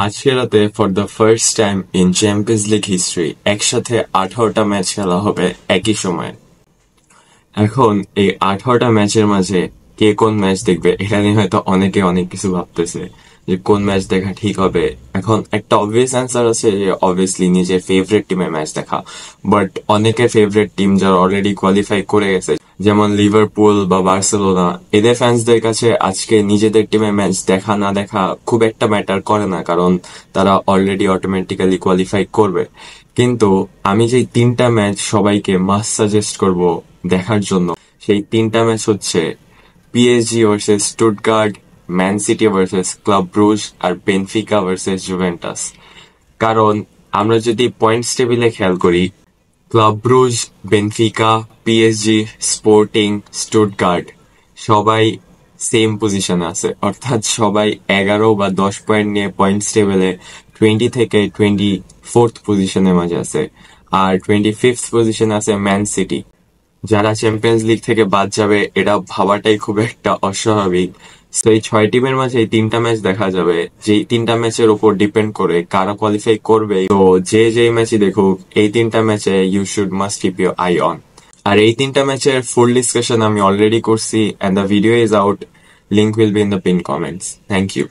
আজকে রাতে for the first time in champions league history একসাথে 18টা ম্যাচ খেলা হবে একই সময়ে। এখন এই 18টা ম্যাচের মাঝে কে কোন ম্যাচ দেখবে এটা নিয়ে হয়তো অনেকে অনেক কিছু ভাবতেছে যে কোন ম্যাচ দেখা ঠিক হবে। এখন একটা অবভিয়াস অ্যান্সার আছে যে অবভিয়াসলি নিজের ফেভারিট টিমের ম্যাচ দেখা, বাট অনেকের ফেভারিট টিম যারা অলরেডি কোয়ালিফাই করে গেছে, যেমন লিভারপুল বা বার্সেলোনা, এদের ফ্যান্সদের কাছে আজকে নিজেদের টিমের ম্যাচ দেখা না দেখা খুব একটা ম্যাটার করে না, কারণ তারা অলরেডি অটোমেটিক্যালি কোয়ালিফাই করবে। কিন্তু আমি যে তিনটা ম্যাচ সবাইকে মাস্ট সাজেস্ট করব দেখার জন্য, সেই তিনটা ম্যাচ হচ্ছে PSG versus Stuttgart, Man City versus Club Brugge, আর বেনফিকা ভার্সেস জুভেন্টাস। কারণ আমরা যদি পয়েন্টস টেবিলে খেয়াল করি, Club Brugge, Benfica, PSG, Sporting, Stuttgart সবাই সেম পজিশনে আছে, অর্থাৎ সবাই 11 বা 10 পয়েন্ট নিয়ে পয়েন্টস টেবিলে 20 থেকে 24th পজিশনের মাঝে আছে। আর 25th পজিশনে আছে ম্যান সিটি, যারা চ্যাম্পিয়ন্স লিগ থেকে বাদ যাবে এটা ভাবাটাই খুব একটা অস্বাভাবিক। তো এই 6 টিমের মাঝে এই তিনটা ম্যাচ দেখা যাবে, যে তিনটা ম্যাচের উপর ডিপেন্ড করে কারা কোয়ালিফাই করবে। তো যে যে ম্যাচই দেখুক, এই তিনটা ম্যাচে you should must keep your eye on. আর এই তিনটা ম্যাচের ফুল ডিসকাশন আমি অলরেডি করছি, and the video is out, link will be in the pin comments. Thank you.